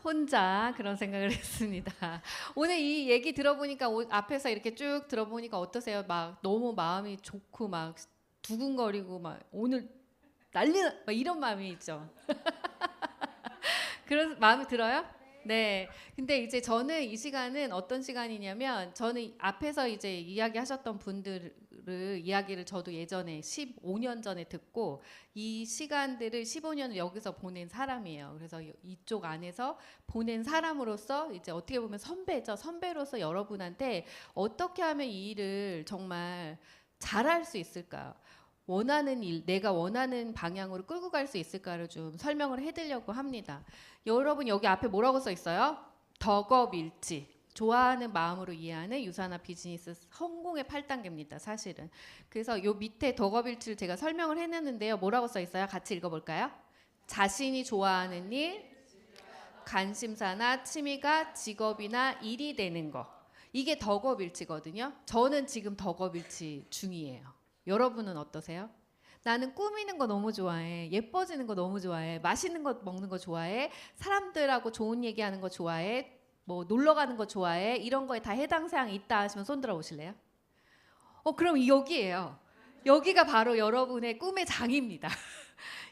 혼자 그런 생각을 했습니다. 오늘 이 얘기 들어보니까 앞에서 이렇게 쭉 들어보니까 어떠세요? 막 너무 마음이 좋고 막 두근거리고 막 오늘 난리나 막 이런 마음이 있죠. 그런 마음이 들어요? 네. 근데 이제 저는 이 시간은 어떤 시간이냐면 저는 앞에서 이제 이야기하셨던 분들을 이야기를 저도 예전에 15년 전에 듣고 이 시간들을 15년을 여기서 보낸 사람이에요. 그래서 이쪽 안에서 보낸 사람으로서 이제 어떻게 보면 선배죠. 선배로서 여러분한테 어떻게 하면 이 일을 정말 잘할 수 있을까요? 원하는 일, 내가 원하는 방향으로 끌고 갈 수 있을까를 좀 설명을 해드리려고 합니다. 여러분 여기 앞에 뭐라고 써 있어요? 덕업일치. 좋아하는 마음으로 이해하는 유산화 비즈니스 성공의 8단계입니다. 사실은. 그래서 요 밑에 덕업일치를 제가 설명을 해놨는데요. 뭐라고 써 있어요? 같이 읽어볼까요? 자신이 좋아하는 일, 관심사나 취미가 직업이나 일이 되는 거. 이게 덕업일치거든요. 저는 지금 덕업일치 중이에요. 여러분은 어떠세요? 나는 꾸미는 거 너무 좋아해. 예뻐지는 거 너무 좋아해. 맛있는 거 먹는 거 좋아해. 사람들하고 좋은 얘기하는 거 좋아해. 뭐 놀러 가는 거 좋아해. 이런 거에 다 해당 사항이 있다 하시면 손 들어 보실래요? 그럼 여기예요. 여기가 바로 여러분의 꿈의 장입니다.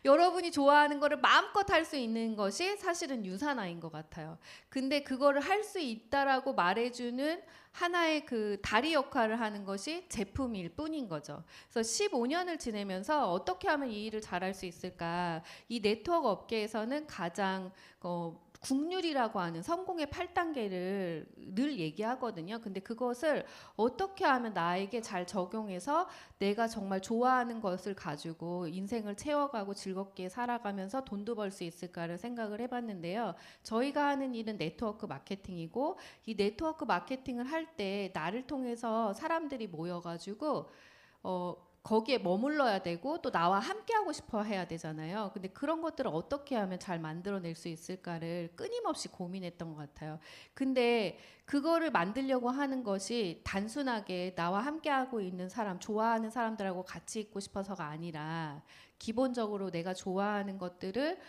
여러분이 좋아하는 거를 마음껏 할 수 있는 것이 사실은 유산화인 것 같아요. 근데 그거를 할 수 있다라고 말해주는 하나의 그 다리 역할을 하는 것이 제품일 뿐인 거죠. 그래서 15년을 지내면서 어떻게 하면 이 일을 잘할 수 있을까? 이 네트워크 업계에서는 가장 국률이라고 하는 성공의 8단계를 늘 얘기하거든요. 근데 그것을 어떻게 하면 나에게 잘 적용해서 내가 정말 좋아하는 것을 가지고 인생을 채워가고 즐겁게 살아가면서 돈도 벌 수 있을까를 생각을 해봤는데요. 저희가 하는 일은 네트워크 마케팅이고 이 네트워크 마케팅을 할 때 나를 통해서 사람들이 모여가지고 거기에 머물러야 되고 또 나와 함께 하고 싶어 해야 되잖아요. 근데 그런 것들을 어떻게 하면 잘 만들어낼 수 있을까를 끊임없이 고민했던 것 같아요. 근데 그거를 만들려고 하는 것이 단순하게 나와 함께 하고 있는 사람, 좋아하는 사람들하고 같이 있고 싶어서가 아니라 기본적으로 내가 좋아하는 것들을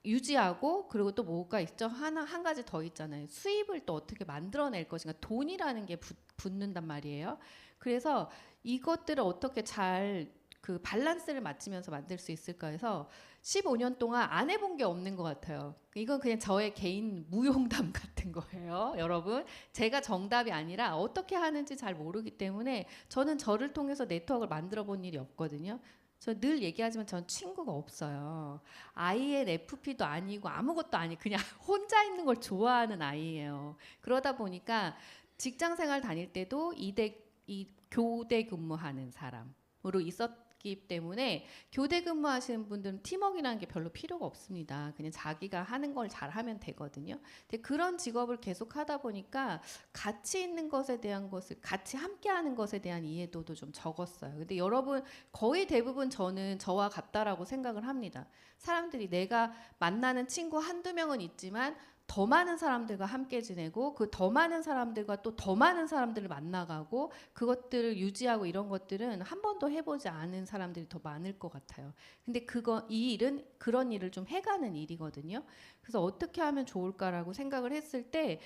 유지하고 그리고 또 뭐가 있죠? 한 가지 더 있잖아요. 수입을 또 어떻게 만들어낼 것인가. 돈이라는 게 붙는단 말이에요. 그래서 이것들을 어떻게 잘 그 밸런스를 맞추면서 만들 수 있을까 해서 15년 동안 안 해본 게 없는 것 같아요. 이건 그냥 저의 개인 무용담 같은 거예요, 여러분. 제가 정답이 아니라 어떻게 하는지 잘 모르기 때문에 저는 저를 통해서 네트워크를 만들어 본 일이 없거든요. 저 늘 얘기하지만 전 친구가 없어요. INFP도 아니고 아무것도 아니 그냥 혼자 있는 걸 좋아하는 아이예요. 그러다 보니까 직장 생활 다닐 때도 이 교대 근무하는 사람으로 있었기 때문에 교대 근무하시는 분들은 팀워크라는 게 별로 필요가 없습니다. 그냥 자기가 하는 걸 잘하면 되거든요. 근데 그런 직업을 계속 하다 보니까 같이 있는 것에 대한 것을 같이 함께하는 것에 대한 이해도도 좀 적었어요. 근데 여러분 거의 대부분 저는 저와 같다라고 생각을 합니다. 사람들이 내가 만나는 친구 한두 명은 있지만 더 많은 사람들과 함께 지내고 그 더 많은 사람들과 또 더 많은 사람들을 만나가고 그것들을 유지하고 이런 것들은 한 번도 해보지 않은 사람들이 더 많을 것 같아요. 근데 이 일은 그런 일을 좀 해가는 일이거든요. 그래서 어떻게 하면 좋을까라고 생각을 했을 때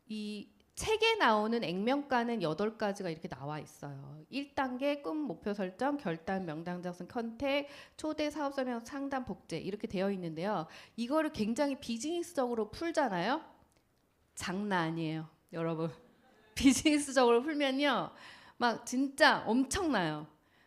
이 책에 나오는 액면가는 8가지가 이렇게 나와 있어요. 1단계 꿈 목표 설정, 결단 명당 작성 컨택, 초대 사업 설명 상담 복제 이렇게 되어 있는데요. 이거를 굉장히 비즈니스적으로 풀잖아요. 장난 아니에요, 여러분. 비즈니스적으로 풀면요. 막 진짜 엄청나요.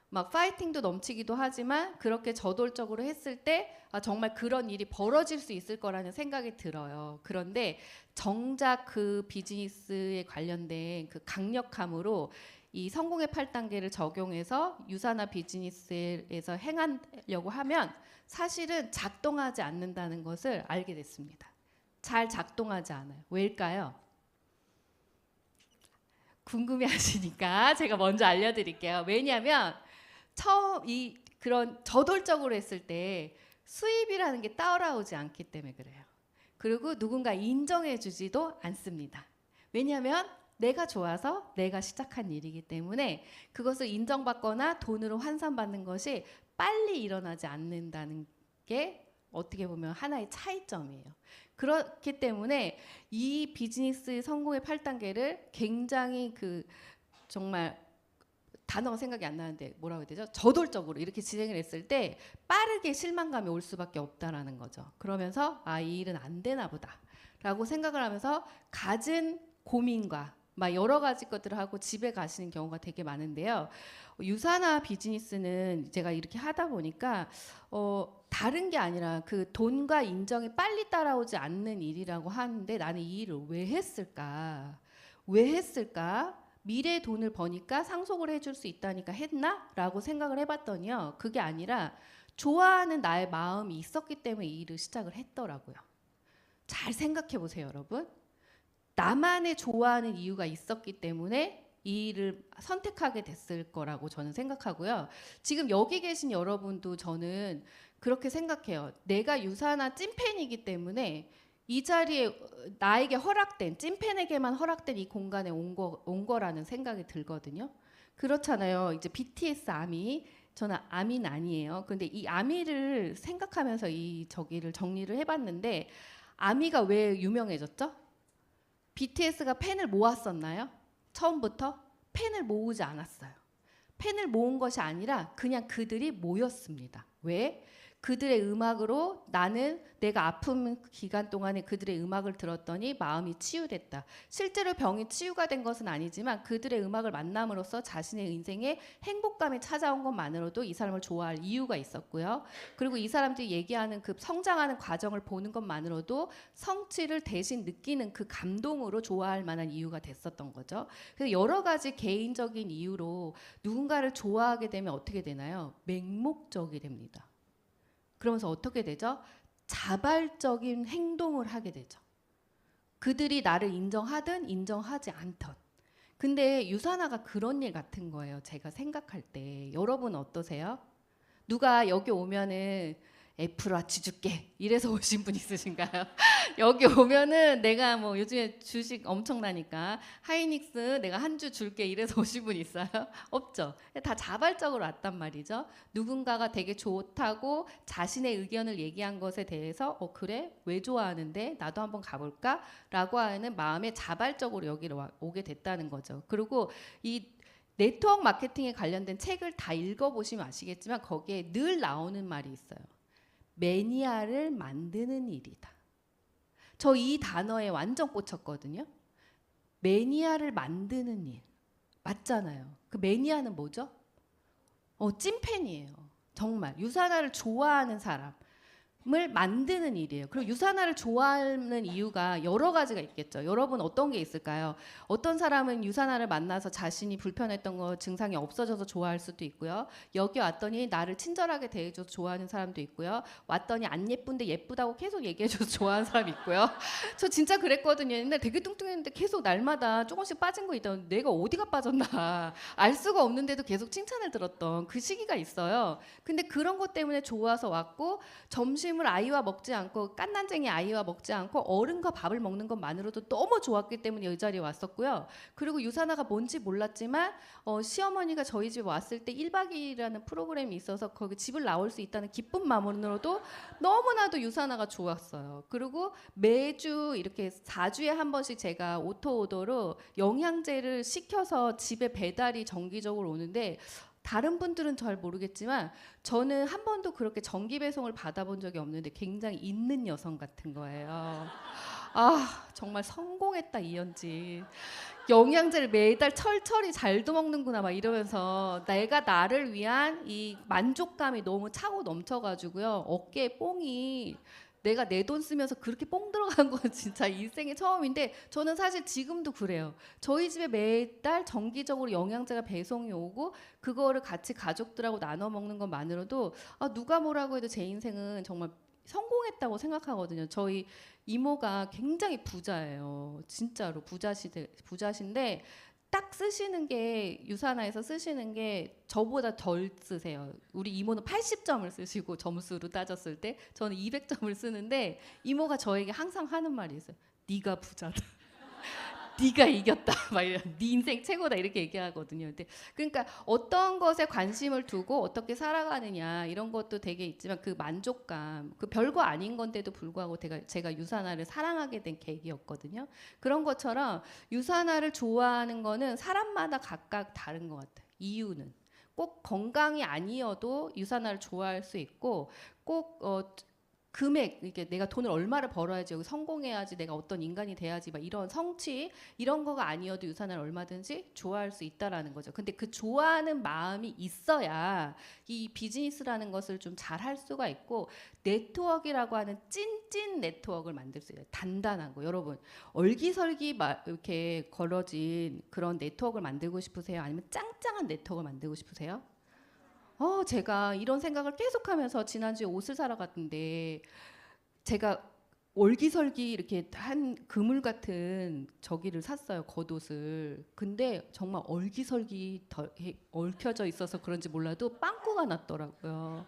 막 파이팅도 넘치기도 하지만 그렇게 저돌적으로 했을 때 정말 그런 일이 벌어질 수 있을 거라는 생각이 들어요. 그런데 정작 그 비즈니스에 관련된 그 강력함으로 이 성공의 8단계를 적용해서 유산화 비즈니스에서 행하려고 하면 사실은 작동하지 않는다는 것을 알게 됐습니다. 잘 작동하지 않아요. 왜일까요? 궁금해하시니까 제가 먼저 알려드릴게요. 왜냐하면 처음 그런 저돌적으로 했을 때 수입이라는 게 따라오지 않기 때문에 그래요. 그리고 누군가 인정해주지도 않습니다. 왜냐하면 내가 좋아서 내가 시작한 일이기 때문에 그것을 인정받거나 돈으로 환산받는 것이 빨리 일어나지 않는다는 게 어떻게 보면 하나의 차이점이에요. 그렇기 때문에 이 비즈니스 성공의 8단계를 굉장히 정말 단어가 생각이 안 나는데 뭐라고 해야 되죠? 저돌적으로 이렇게 진행을 했을 때 빠르게 실망감이 올 수밖에 없다라는 거죠. 그러면서 이 일은 안 되나 보다라고 생각을 하면서 갖은 고민과 막 여러 가지 것들을 하고 집에 가시는 경우가 되게 많은데요. 유산화 비즈니스는 제가 이렇게 하다 보니까 다른 게 아니라 그 돈과 인정이 빨리 따라오지 않는 일이라고 하는데 나는 이 일을 왜 했을까? 왜 했을까? 미래의 돈을 버니까 상속을 해줄 수 있다니까 했나? 라고 생각을 해봤더니요. 그게 아니라 좋아하는 나의 마음이 있었기 때문에 이 일을 시작을 했더라고요. 잘 생각해 보세요, 여러분. 나만의 좋아하는 이유가 있었기 때문에 이 일을 선택하게 됐을 거라고 저는 생각하고요. 지금 여기 계신 여러분도 저는 그렇게 생각해요. 내가 유산화 찐팬이기 때문에 이 자리에 나에게 허락된, 찐팬에게만 허락된 이 공간에 온 거라는 생각이 들거든요. 그렇잖아요. 이제 BTS 아미, 저는 아미는 아니에요. 그런데 이 아미를 생각하면서 저기를 정리를 해봤는데 아미가 왜 유명해졌죠? BTS가 팬을 모았었나요? 처음부터? 팬을 모으지 않았어요. 팬을 모은 것이 아니라 그냥 그들이 모였습니다. 왜? 그들의 음악으로 나는 내가 아픈 기간 동안에 그들의 음악을 들었더니 마음이 치유됐다. 실제로 병이 치유가 된 것은 아니지만 그들의 음악을 만남으로써 자신의 인생에 행복감이 찾아온 것만으로도 이 사람을 좋아할 이유가 있었고요. 그리고 이 사람들이 얘기하는 그 성장하는 과정을 보는 것만으로도 성취를 대신 느끼는 그 감동으로 좋아할 만한 이유가 됐었던 거죠. 그래서 여러 가지 개인적인 이유로 누군가를 좋아하게 되면 어떻게 되나요? 맹목적이 됩니다. 그러면서 어떻게 되죠? 자발적인 행동을 하게 되죠. 그들이 나를 인정하든 인정하지 않던. 근데 유산화가 그런 일 같은 거예요. 제가 생각할 때. 여러분 어떠세요? 누가 여기 오면은 애플워치 줄게 이래서 오신 분 있으신가요? 여기 오면은 내가 뭐 요즘에 주식 엄청나니까 하이닉스 내가 한 주 줄게 이래서 오신 분 있어요? 없죠. 다 자발적으로 왔단 말이죠. 누군가가 되게 좋다고 자신의 의견을 얘기한 것에 대해서 그래? 왜 좋아하는데? 나도 한번 가볼까? 라고 하는 마음에 자발적으로 여기로 오게 됐다는 거죠. 그리고 이 네트워크 마케팅에 관련된 책을 다 읽어보시면 아시겠지만 거기에 늘 나오는 말이 있어요. 매니아를 만드는 일이다. 저 이 단어에 완전 꽂혔거든요. 매니아를 만드는 일. 맞잖아요. 그 매니아는 뭐죠? 찐팬이에요. 정말 유산화를 좋아하는 사람을 만드는 일이에요. 그리고 유산화를 좋아하는 이유가 여러 가지가 있겠죠. 여러분 어떤 게 있을까요? 어떤 사람은 유산화를 만나서 자신이 불편했던 거 증상이 없어져서 좋아할 수도 있고요. 여기 왔더니 나를 친절하게 대해줘서 좋아하는 사람도 있고요. 왔더니 안 예쁜데 예쁘다고 계속 얘기해줘서 좋아하는 사람이 있고요. 저 진짜 그랬거든요. 근데 되게 뚱뚱했는데 계속 날마다 조금씩 빠진 거 있던 내가 어디가 빠졌나 알 수가 없는데도 계속 칭찬을 들었던 그 시기가 있어요. 근데 그런 것 때문에 좋아서 왔고 점심을 아이와 먹지 않고 깐난쟁이 아이와 먹지 않고 어른과 밥을 먹는 것만으로도 너무 좋았기 때문에 이 자리에 왔었고요. 그리고 유산화가 뭔지 몰랐지만 시어머니가 저희 집에 왔을 때 1박 2일이라는 프로그램이 있어서 거기 집을 나올 수 있다는 기쁨만으로도 너무나도 유산화가 좋았어요. 그리고 매주 이렇게 4주에 한 번씩 제가 오토오더로 영양제를 시켜서 집에 배달이 정기적으로 오는데 다른 분들은 잘 모르겠지만 저는 한 번도 그렇게 정기 배송을 받아본 적이 없는데 굉장히 있는 여성 같은 거예요. 정말 성공했다 이현지. 영양제를 매달 철철이 잘도 먹는구나 막 이러면서 내가 나를 위한 이 만족감이 너무 차고 넘쳐가지고요. 어깨에 뽕이 내가 내 돈 쓰면서 그렇게 뽕 들어간 건 진짜 인생의 처음인데 저는 사실 지금도 그래요. 저희 집에 매달 정기적으로 영양제가 배송이 오고 그거를 같이 가족들하고 나눠 먹는 것만으로도 누가 뭐라고 해도 제 인생은 정말 성공했다고 생각하거든요. 저희 이모가 굉장히 부자예요. 진짜로 부자신데 딱 쓰시는 게 유산화에서 쓰시는 게 저보다 덜 쓰세요. 우리 이모는 80점을 쓰시고 점수로 따졌을 때 저는 200점을 쓰는데 이모가 저에게 항상 하는 말이 있어요. 네가 부자다. 네가 이겼다. 막 이런 네 인생 최고다 이렇게 얘기하거든요. 근데 그러니까 어떤 것에 관심을 두고 어떻게 살아가느냐 이런 것도 되게 있지만 그 만족감, 그 별거 아닌 건데도 불구하고 제가 유산화를 사랑하게 된 계기였거든요. 그런 것처럼 유산화를 좋아하는 거는 사람마다 각각 다른 것 같아요. 이유는 꼭 건강이 아니어도 유산화를 좋아할 수 있고 꼭 금액, 이게 내가 돈을 얼마를 벌어야지 여기 성공해야지 내가 어떤 인간이 돼야지 막 이런 성취 이런 거가 아니어도 유산을 얼마든지 좋아할 수 있다라는 거죠. 근데 그 좋아하는 마음이 있어야 이 비즈니스라는 것을 좀 잘 할 수가 있고 네트워크라고 하는 찐찐 네트워크를 만들 수 있어요. 단단한 거. 여러분 얼기설기 이렇게 걸어진 그런 네트워크를 만들고 싶으세요? 아니면 짱짱한 네트워크를 만들고 싶으세요? 제가 이런 생각을 계속하면서 지난주에 옷을 사러 갔는데 제가 올기설기 이렇게 한 그물 같은 저기를 샀어요. 겉옷을. 근데 정말 얼기설기 얽혀져 있어서 그런지 몰라도 빵꾸가 났더라고요.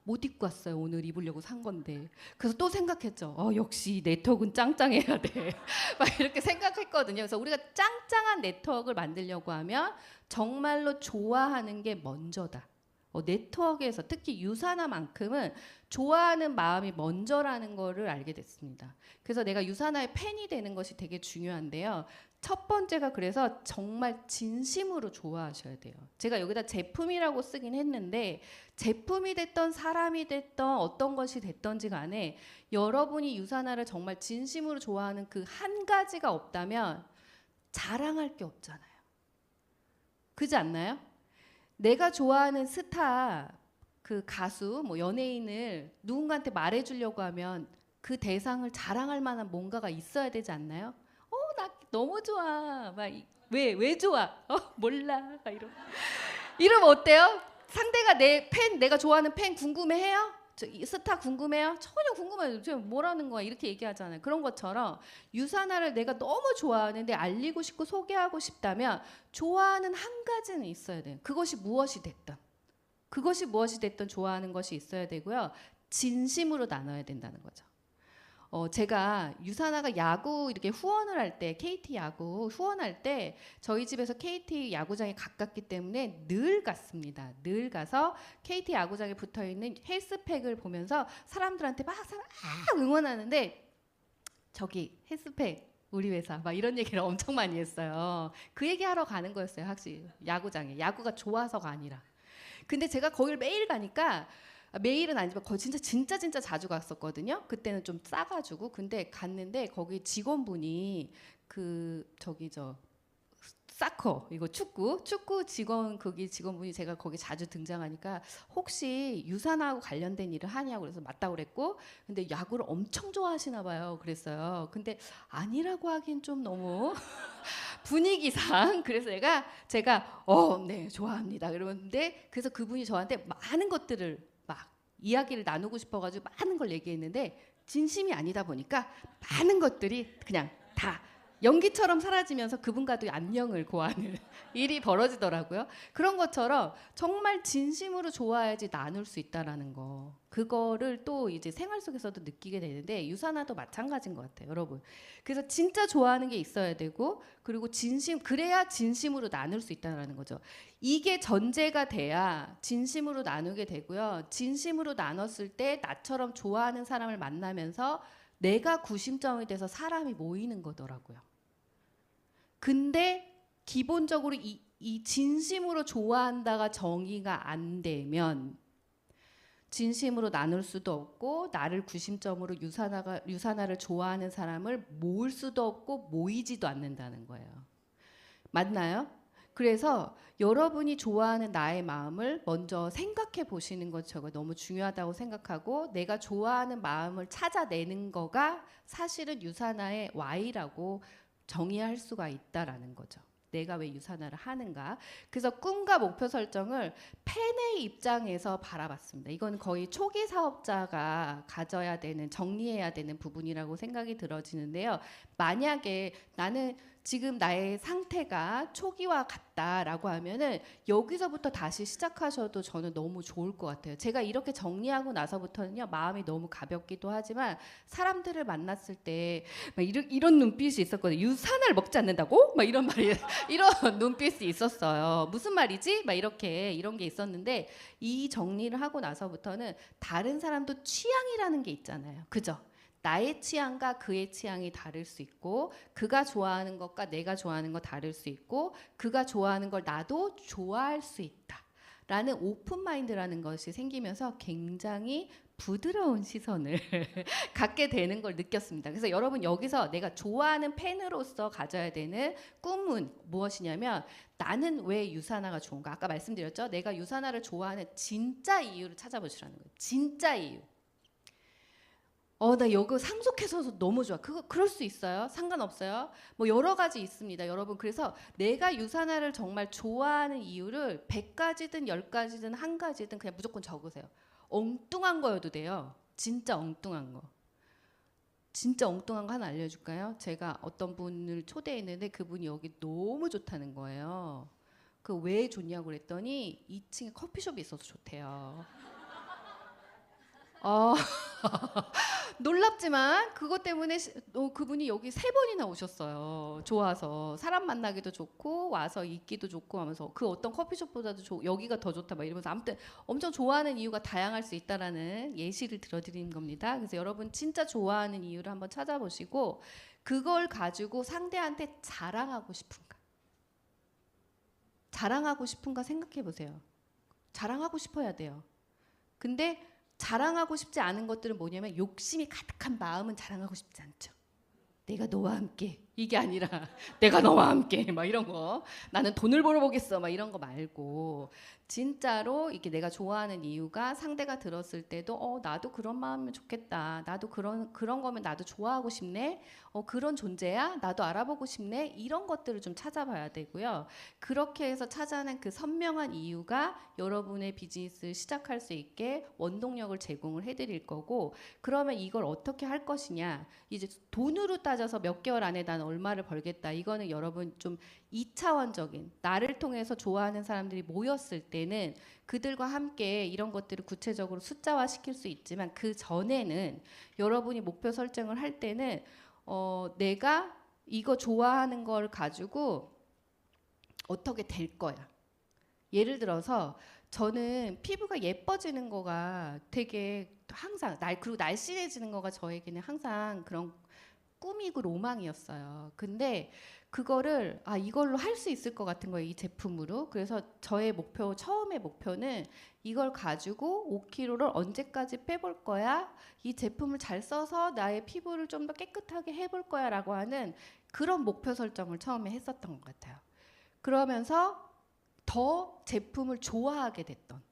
못 입고 왔어요. 오늘 입으려고 산 건데. 그래서 또 생각했죠. 역시 네트워크는 짱짱해야 돼. 막 이렇게 생각했거든요. 그래서 우리가 짱짱한 네트워크를 만들려고 하면 정말로 좋아하는 게 먼저다. 네트워크에서 특히 유산화만큼은 좋아하는 마음이 먼저라는 거를 알게 됐습니다. 그래서 내가 유산화의 팬이 되는 것이 되게 중요한데요. 첫 번째가 그래서 정말 진심으로 좋아하셔야 돼요. 제가 여기다 제품이라고 쓰긴 했는데 제품이 됐던 사람이 됐던 어떤 것이 됐던지 간에 여러분이 유산화를 정말 진심으로 좋아하는 그 한 가지가 없다면 자랑할 게 없잖아요. 그렇지 않나요? 내가 좋아하는 스타, 그 가수, 뭐 연예인을 누군가한테 말해주려고 하면 그 대상을 자랑할 만한 뭔가가 있어야 되지 않나요? 나 너무 좋아. 왜 좋아? 몰라. 막 이러면 어때요? 상대가 내가 좋아하는 팬 궁금해해요? 이 스타 궁금해요? 전혀 궁금해요. 지금 뭐라는 거야? 이렇게 얘기하잖아요. 그런 것처럼 유산화를 내가 너무 좋아하는데 알리고 싶고 소개하고 싶다면 좋아하는 한 가지는 있어야 돼요. 그것이 무엇이 됐든 좋아하는 것이 있어야 되고요. 진심으로 나눠야 된다는 거죠. 제가 유산화가 야구 이렇게 후원을 할 때 KT 야구 후원할 때 저희 집에서 KT 야구장에 가깝기 때문에 늘 갔습니다. 늘 가서 KT 야구장에 붙어 있는 헬스팩을 보면서 사람들한테 막 응원하는데 저기 헬스팩 우리 회사 막 이런 얘기를 엄청 많이 했어요. 그 얘기하러 가는 거였어요. 확실히 야구장에 야구가 좋아서가 아니라. 근데 제가 거기를 매일 가니까 매일은 아니지만 거의 진짜 자주 갔었거든요. 그때는 좀 싸가지고. 근데 갔는데 거기 직원분이 사커 이거 축구 거기 직원분이 제가 거기 자주 등장하니까 혹시 유산하고 관련된 일을 하냐고 그래서 맞다고 그랬고 근데 야구를 엄청 좋아하시나 봐요. 그랬어요. 근데 아니라고 하긴 좀 너무 분위기상 그래서 제가 네 좋아합니다. 그러는데 그래서 그분이 저한테 많은 것들을 막 이야기를 나누고 싶어가지고 많은 걸 얘기했는데 진심이 아니다 보니까 많은 것들이 그냥 다 연기처럼 사라지면서 그분과도 안녕을 고하는 일이 벌어지더라고요. 그런 것처럼 정말 진심으로 좋아야지 나눌 수 있다라는 거. 그거를 또 이제 생활 속에서도 느끼게 되는데 유산화도 마찬가지인 것 같아요, 여러분. 그래서 진짜 좋아하는 게 있어야 되고 그리고 그래야 진심으로 나눌 수 있다라는 거죠. 이게 전제가 돼야 진심으로 나누게 되고요. 진심으로 나눴을 때 나처럼 좋아하는 사람을 만나면서 내가 구심점이 돼서 사람이 모이는 거더라고요. 근데 기본적으로 이 진심으로 좋아한다가 정의가 안 되면 진심으로 나눌 수도 없고 나를 구심점으로 유산화를 좋아하는 사람을 모을 수도 없고 모이지도 않는다는 거예요. 맞나요? 그래서 여러분이 좋아하는 나의 마음을 먼저 생각해 보시는 것 저거 너무 중요하다고 생각하고 내가 좋아하는 마음을 찾아내는 거가 사실은 유산화의 Y라고 정의할 수가 있다라는 거죠. 내가 왜 유산화를 하는가? 그래서 꿈과 목표 설정을 팬의 입장에서 바라봤습니다. 이건 거의 초기 사업자가 가져야 되는 정리해야 되는 부분이라고 생각이 들어지는데요. 만약에 나는 지금 나의 상태가 초기와 같다. 같다라고 하면은 여기서부터 다시 시작하셔도 저는 너무 좋을 것 같아요. 제가 이렇게 정리하고 나서부터는요, 마음이 너무 가볍기도 하지만 사람들을 만났을 때 막 이런 눈빛이 있었거든요. 유산을 먹지 않는다고? 막 이런 말이 이런 눈빛이 있었어요. 무슨 말이지? 막 이렇게 이런 게 있었는데 이 정리를 하고 나서부터는 다른 사람도 취향이라는 게 있잖아요. 그죠? 나의 취향과 그의 취향이 다를 수 있고 그가 좋아하는 것과 내가 좋아하는 거 다를 수 있고 그가 좋아하는 걸 나도 좋아할 수 있다. 라는 오픈 마인드라는 것이 생기면서 굉장히 부드러운 시선을 갖게 되는 걸 느꼈습니다. 그래서 여러분 여기서 내가 좋아하는 팬으로서 가져야 되는 꿈은 무엇이냐면 나는 왜 유산화가 좋은가? 아까 말씀드렸죠? 내가 유산화를 좋아하는 진짜 이유를 찾아보시라는 거예요. 진짜 이유. 나 이거 상속해서 너무 좋아. 그럴 수 있어요. 상관없어요. 뭐 여러 가지 있습니다, 여러분. 그래서 내가 유산화를 정말 좋아하는 이유를 100가지든 10가지든 1가지든 그냥 무조건 적으세요. 엉뚱한 거여도 돼요. 진짜 엉뚱한 거. 진짜 엉뚱한 거 하나 알려줄까요? 제가 어떤 분을 초대했는데 그분이 여기 너무 좋다는 거예요. 그 왜 좋냐고 그랬더니 2층에 커피숍이 있어서 좋대요. 어, 놀랍지만 그것 때문에 그분이 여기 3번이나 오셨어요. 좋아서 사람 만나기도 좋고 와서 있기도 좋고 하면서 그 어떤 커피숍보다도 여기가 더 좋다 막 이러면서 아무튼 엄청 좋아하는 이유가 다양할 수 있다라는 예시를 들어드리는 겁니다. 그래서 여러분 진짜 좋아하는 이유를 한번 찾아보시고 그걸 가지고 상대한테 자랑하고 싶은가? 자랑하고 싶은가 생각해 보세요. 자랑하고 싶어야 돼요. 근데 자랑하고 싶지 않은 것들은 뭐냐면 욕심이 가득한 마음은 자랑하고 싶지 않죠. 내가 너와 함께 이게 아니라 내가 너와 함께 막 이런 거 나는 돈을 벌어보겠어 막 이런 거 말고 진짜로 이게 내가 좋아하는 이유가 상대가 들었을 때도 나도 그런 마음이면 좋겠다. 나도 그런 거면 나도 좋아하고 싶네. 그런 존재야. 나도 알아보고 싶네. 이런 것들을 좀 찾아봐야 되고요. 그렇게 해서 찾아낸 그 선명한 이유가 여러분의 비즈니스를 시작할 수 있게 원동력을 제공을 해드릴 거고 그러면 이걸 어떻게 할 것이냐. 이제 돈으로 따져서 몇 개월 안에 난 얼마를 벌겠다. 이거는 여러분 좀 2차원적인 나를 통해서 좋아하는 사람들이 모였을 때는 그들과 함께 이런 것들을 구체적으로 숫자화 시킬 수 있지만 그 전에는 여러분이 목표 설정을 할 때는 내가 이거 좋아하는 걸 가지고 어떻게 될 거야. 예를 들어서 저는 피부가 예뻐지는 거가 되게 항상 그리고 날씬해지는 거가 저에게는 항상 그런 꿈이고 로망이었어요. 근데 그거를 이걸로 할 수 있을 것 같은 거예요. 이 제품으로. 그래서 저의 처음의 목표는 이걸 가지고 5kg를 언제까지 빼볼 거야? 이 제품을 잘 써서 나의 피부를 좀 더 깨끗하게 해볼 거야 라고 하는 그런 목표 설정을 처음에 했었던 것 같아요. 그러면서 더 제품을 좋아하게 됐던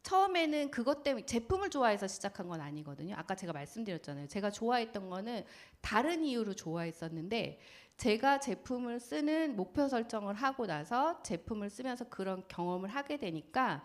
처음에는 그것 때문에 제품을 좋아해서 시작한 건 아니거든요. 아까 제가 말씀드렸잖아요. 제가 좋아했던 거는 다른 이유로 좋아했었는데 제가 제품을 쓰는 목표 설정을 하고 나서 제품을 쓰면서 그런 경험을 하게 되니까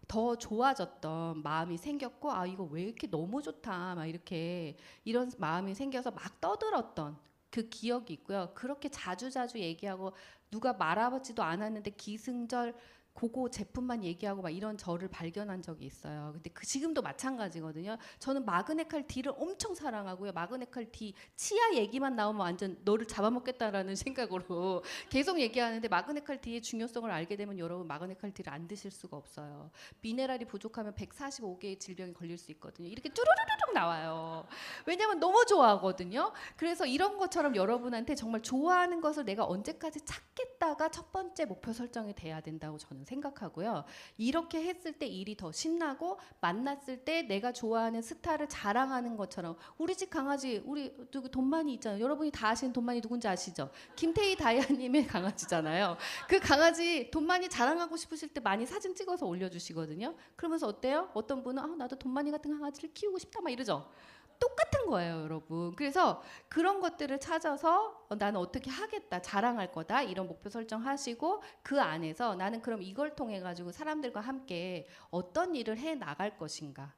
더 좋아졌던 마음이 생겼고 이거 왜 이렇게 너무 좋다 막 이렇게 이런 마음이 생겨서 막 떠들었던 그 기억이 있고요. 그렇게 자주자주 얘기하고 누가 말하지도 않았는데 기승절 그거 제품만 얘기하고 막 이런 저를 발견한 적이 있어요. 근데 지금도 마찬가지거든요. 저는 마그네칼 D를 엄청 사랑하고요. 마그네칼 D 치아 얘기만 나오면 완전 너를 잡아먹겠다라는 생각으로 계속 얘기하는데 마그네칼 D의 중요성을 알게 되면 여러분 마그네칼 D를 안 드실 수가 없어요. 미네랄이 부족하면 145개의 질병이 걸릴 수 있거든요. 이렇게 쭈루루룩 나와요. 왜냐면 너무 좋아하거든요. 그래서 이런 것처럼 여러분한테 정말 좋아하는 것을 내가 언제까지 찾겠다가 첫 번째 목표 설정이 돼야 된다고 저는 생각하고요. 이렇게 했을 때 일이 더 신나고 만났을 때 내가 좋아하는 스타를 자랑하는 것처럼 우리 집 강아지 우리 누구 돈만이 있잖아요. 여러분이 다 아시는 돈만이 누군지 아시죠? 김태희 다이아님의 강아지잖아요. 그 강아지 돈만이 자랑하고 싶으실 때 많이 사진 찍어서 올려주시거든요. 그러면서 어때요? 어떤 분은 나도 돈만이 같은 강아지를 키우고 싶다 막 이러죠. 똑같은 거예요, 여러분. 그래서 그런 것들을 찾아서 나는 어떻게 하겠다, 자랑할 거다 이런 목표 설정하시고 그 안에서 나는 그럼 이걸 통해 가지고 사람들과 함께 어떤 일을 해 나갈 것인가.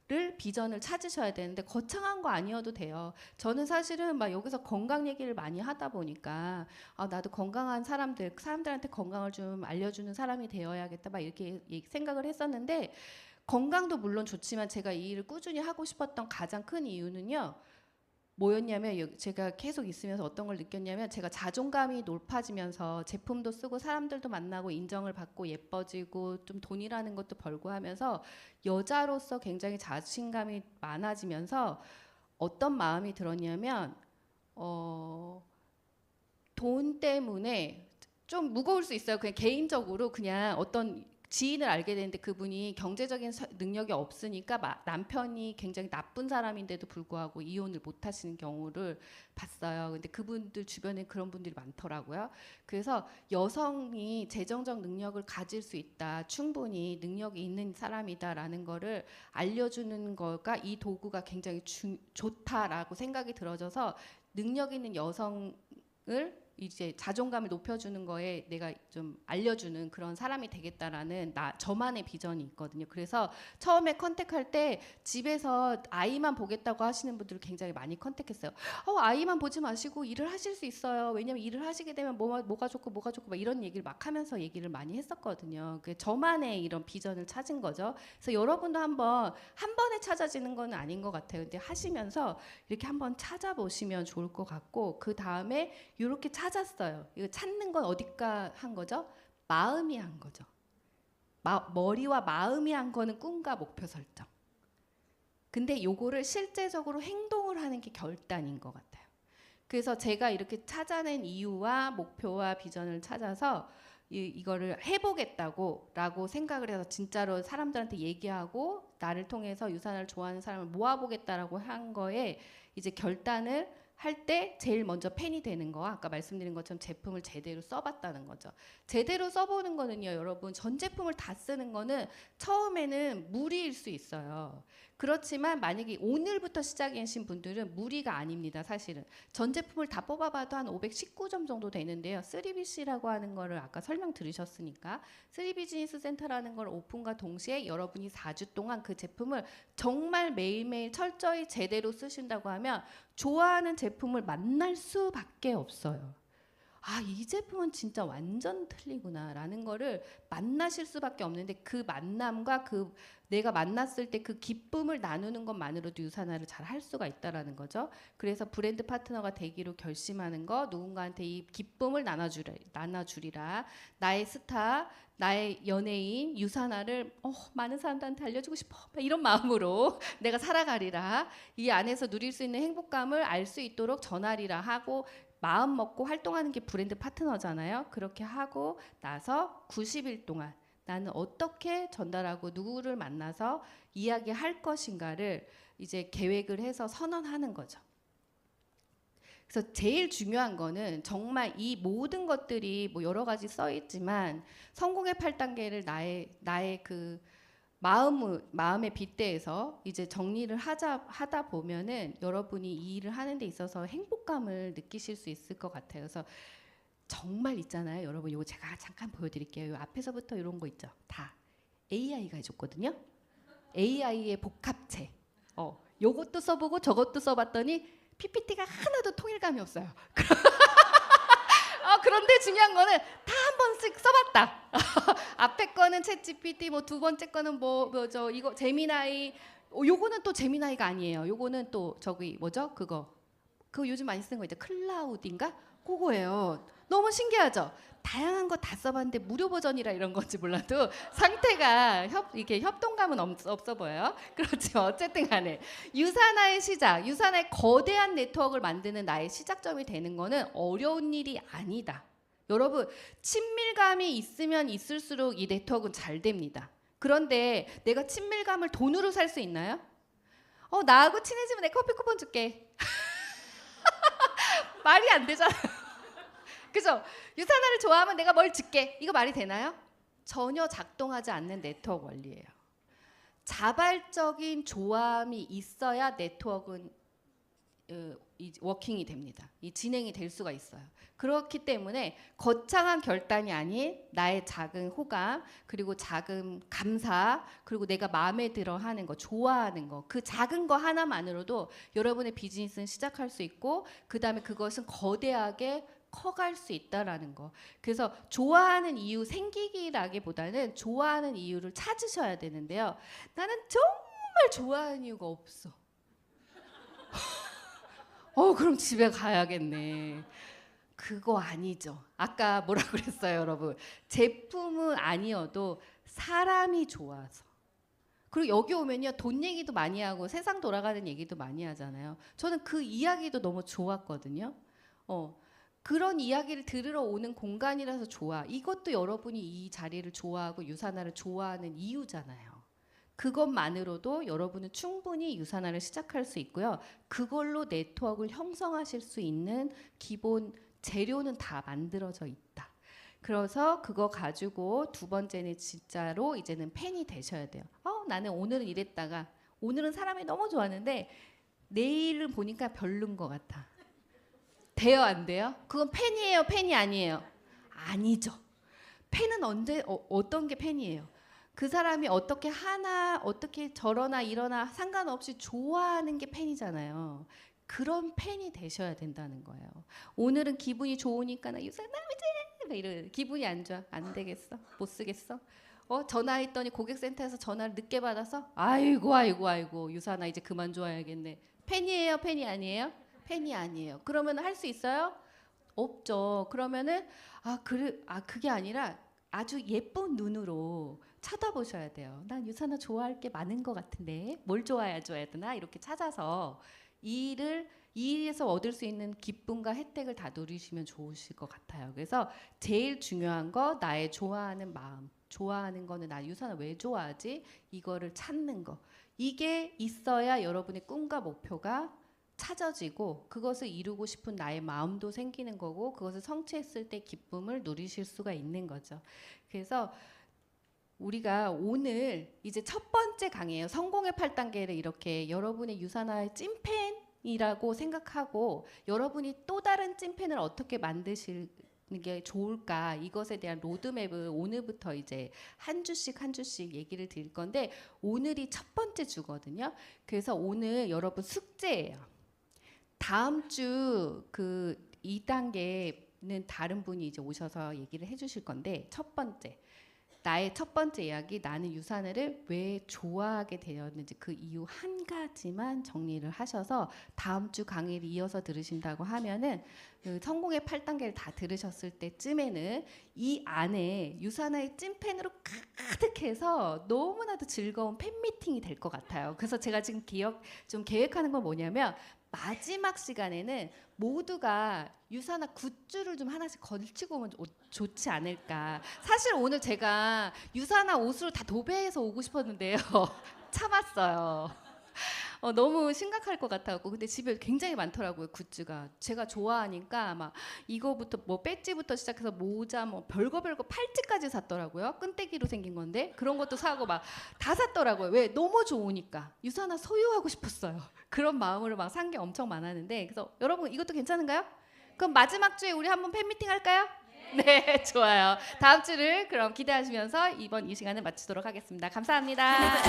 를 비전을 찾으셔야 되는데 거창한 거 아니어도 돼요. 저는 사실은 막 여기서 건강 얘기를 많이 하다 보니까 나도 건강한 사람들한테 건강을 좀 알려주는 사람이 되어야겠다 막 이렇게 생각을 했었는데 건강도 물론 좋지만 제가 이 일을 꾸준히 하고 싶었던 가장 큰 이유는요. 뭐였냐면 제가 계속 있으면서 어떤 걸 느꼈냐면 제가 자존감이 높아지면서 제품도 쓰고 사람들도 만나고 인정을 받고 예뻐지고 좀 돈이라는 것도 벌고 하면서 여자로서 굉장히 자신감이 많아지면서 어떤 마음이 들었냐면 돈 때문에 좀 무거울 수 있어요. 그냥 개인적으로 그냥 어떤 지인을 알게 되는데 그분이 경제적인 능력이 없으니까 남편이 굉장히 나쁜 사람인데도 불구하고 이혼을 못 하시는 경우를 봤어요. 근데 그분들 주변에 그런 분들이 많더라고요. 그래서 여성이 재정적 능력을 가질 수 있다. 충분히 능력이 있는 사람이다라는 거를 알려주는 거가 이 도구가 굉장히 좋다라고 생각이 들어져서 능력 있는 여성을 이제 자존감을 높여주는 거에 내가 좀 알려주는 그런 사람이 되겠다라는 저만의 비전이 있거든요. 그래서 처음에 컨택할 때 집에서 아이만 보겠다고 하시는 분들을 굉장히 많이 컨택했어요. 아이만 보지 마시고 일을 하실 수 있어요. 왜냐면 일을 하시게 되면 뭐가 좋고 막 이런 얘기를 막 하면서 얘기를 많이 했었거든요. 저만의 이런 비전을 찾은 거죠. 그래서 여러분도 한 번에 찾아지는 건 아닌 것 같아요. 근데 하시면서 이렇게 한번 찾아보시면 좋을 것 같고 그 다음에 이렇게 찾았어요. 이거 찾는 건 어디가 한 거죠? 마음이 한 거죠. 머리와 마음이 한 거는 꿈과 목표 설정. 근데 요거를 실제적으로 행동을 하는 게 결단인 것 같아요. 그래서 제가 이렇게 찾아낸 이유와 목표와 비전을 찾아서 이거를 해보겠다고 생각을 해서 진짜로 사람들한테 얘기하고 나를 통해서 유산을 좋아하는 사람을 모아보겠다라고 한 거에 이제 결단을 할 때 제일 먼저 팬이 되는 거 아까 말씀드린 것처럼 제품을 제대로 써봤다는 거죠. 제대로 써보는 거는요, 여러분 전 제품을 다 쓰는 거는 처음에는 무리일 수 있어요. 그렇지만 만약에 오늘부터 시작이신 분들은 무리가 아닙니다. 사실은 전 제품을 다 뽑아봐도 한 519점 정도 되는데요. 3BC라고 하는 거를 아까 설명 들으셨으니까 3비즈니스 센터라는 걸 오픈과 동시에 여러분이 4주 동안 그 제품을 정말 매일매일 철저히 제대로 쓰신다고 하면 좋아하는 제품을 만날 수밖에 없어요. 이 제품은 진짜 완전 틀리구나 라는 거를 만나실 수밖에 없는데 그 만남과 내가 만났을 때 그 기쁨을 나누는 것만으로도 유산화를 잘 할 수가 있다라는 거죠. 그래서 브랜드 파트너가 되기로 결심하는 거, 누군가한테 이 기쁨을 나눠주리라. 나의 스타, 나의 연예인, 유산화를 많은 사람들한테 알려주고 싶어. 이런 마음으로 내가 살아가리라. 이 안에서 누릴 수 있는 행복감을 알 수 있도록 전하리라 하고 마음 먹고 활동하는 게 브랜드 파트너잖아요. 그렇게 하고 나서 90일 동안 나는 어떻게 전달하고 누구를 만나서 이야기할 것인가를 이제 계획을 해서 선언하는 거죠. 그래서 제일 중요한 거는 정말 이 모든 것들이 뭐 여러 가지 써 있지만 성공의 8단계를 나의 그 마음의 빗대에서 이제 정리를 하다 보면은 여러분이 이 일을 하는 데 있어서 행복감을 느끼실 수 있을 것 같아요. 그래서 정말 있잖아요. 여러분 이거 제가 잠깐 보여드릴게요. 앞에서부터 이런 거 있죠. 다 AI가 해줬거든요. AI의 복합체. 요것도 써보고 저것도 써봤더니 PPT가 하나도 통일감이 없어요. 그런데 중요한 거는 다 한 번씩 써봤다. 앞에 거는 챗GPT, 뭐 두 번째 거는 이거 제미나이. 요거는 또 제미나이가 아니에요. 요거는 또 저기 뭐죠? 그거 요즘 많이 쓰는 거 있죠. 클라우드인가? 그거예요. 너무 신기하죠? 다양한 거 다 써봤는데 무료 버전이라 이런 건지 몰라도 상태가 이게 협동감은 없어 보여요. 그렇죠. 어쨌든 간에 유산화의 시작, 유산화의 거대한 네트워크를 만드는 나의 시작점이 되는 거는 어려운 일이 아니다. 여러분 친밀감이 있으면 있을수록 이 네트워크는 잘 됩니다. 그런데 내가 친밀감을 돈으로 살 수 있나요? 나하고 친해지면 내 커피 쿠폰 줄게. 말이 안 되잖아요. 그죠? 유산화를 좋아하면 내가 뭘 줄게. 이거 말이 되나요? 전혀 작동하지 않는 네트워크 원리예요. 자발적인 좋아함이 있어야 네트워크는 이 워킹이 됩니다. 이 진행이 될 수가 있어요. 그렇기 때문에 거창한 결단이 아닌 나의 작은 호감, 그리고 작은 감사, 그리고 내가 마음에 들어 하는 거, 좋아하는 거, 그 작은 거 하나만으로도 여러분의 비즈니스는 시작할 수 있고, 그 다음에 그것은 거대하게 커갈 수 있다라는 거. 그래서 좋아하는 이유 생기기라기보다는 좋아하는 이유를 찾으셔야 되는데요. 나는 정말 좋아하는 이유가 없어. 그럼 집에 가야겠네. 그거 아니죠. 아까 뭐라 그랬어요, 여러분? 제품은 아니어도 사람이 좋아서. 그리고 여기 오면요, 돈 얘기도 많이 하고 세상 돌아가는 얘기도 많이 하잖아요. 저는 그 이야기도 너무 좋았거든요. 그런 이야기를 들으러 오는 공간이라서 좋아. 이것도 여러분이 이 자리를 좋아하고 유산화를 좋아하는 이유잖아요. 그것만으로도 여러분은 충분히 유산화를 시작할 수 있고요. 그걸로 네트워크를 형성하실 수 있는 기본 재료는 다 만들어져 있다. 그래서 그거 가지고 두 번째는 진짜로 이제는 팬이 되셔야 돼요. 나는 오늘은 이랬다가 오늘은 사람이 너무 좋았는데 내일을 보니까 별론 것 같아. 돼요, 안 돼요? 그건 팬이에요, 팬이 아니에요? 아니죠. 팬은 언제 어떤 게 팬이에요? 그 사람이 어떻게 하나, 어떻게 저러나 이러나 상관없이 좋아하는 게 팬이잖아요. 그런 팬이 되셔야 된다는 거예요. 오늘은 기분이 좋으니까 나 유산남이지 이런 기분이 안 좋아. 안 되겠어. 못 쓰겠어. 전화했더니 고객센터에서 전화를 늦게 받아서 아이고 유산아 이제 그만 좋아야겠네. 팬이에요, 팬이 아니에요? 팬이 아니에요. 그러면 할 수 있어요? 없죠. 그러면은 그게 아니라 아주 예쁜 눈으로 쳐다보셔야 돼요. 난 유산화 좋아할 게 많은 것 같은데 뭘 좋아해야 되나 이렇게 찾아서 이 일에서 얻을 수 있는 기쁨과 혜택을 다 누리시면 좋으실 것 같아요. 그래서 제일 중요한 거 나의 좋아하는 마음, 좋아하는 거는 나 유산화 왜 좋아하지? 이거를 찾는 거. 이게 있어야 여러분의 꿈과 목표가 찾아지고 그것을 이루고 싶은 나의 마음도 생기는 거고 그것을 성취했을 때 기쁨을 누리실 수가 있는 거죠. 그래서 우리가 오늘 이제 첫 번째 강의예요. 성공의 8단계를 이렇게 여러분의 유산화의 찐팬이라고 생각하고 여러분이 또 다른 찐팬을 어떻게 만드시는 게 좋을까 이것에 대한 로드맵을 오늘부터 이제 한 주씩 얘기를 드릴 건데 오늘이 첫 번째 주거든요. 그래서 오늘 여러분 숙제예요. 다음 주 그 2단계는 다른 분이 이제 오셔서 얘기를 해주실 건데 첫 번째 나의 첫 번째 이야기 나는 유산화를 왜 좋아하게 되었는지 그 이유 한 가지만 정리를 하셔서 다음 주 강의를 이어서 들으신다고 하면은 그 성공의 8단계를 다 들으셨을 때쯤에는 이 안에 유산화의 찐팬으로 가득해서 너무나도 즐거운 팬미팅이 될 것 같아요. 그래서 제가 지금 계획하는 건 뭐냐면 마지막 시간에는 모두가 유산화 굿즈를 좀 하나씩 걸치고 오면 좋지 않을까. 사실 오늘 제가 유산화 옷으로 다 도배해서 오고 싶었는데요. 참았어요. 너무 심각할 것 같아갖고 근데 집에 굉장히 많더라고요 굿즈가. 제가 좋아하니까 막 이거부터 뭐 배지부터 시작해서 모자 뭐 별거 팔찌까지 샀더라고요. 끈떼기로 생긴 건데 그런 것도 사고 막 다 샀더라고요. 왜? 너무 좋으니까 유산화 소유하고 싶었어요. 그런 마음으로 막 산 게 엄청 많았는데 그래서 여러분 이것도 괜찮은가요? 그럼 마지막 주에 우리 한번 팬미팅 할까요? 네, 좋아요. 다음 주를 그럼 기대하시면서 이번 이 시간을 마치도록 하겠습니다. 감사합니다.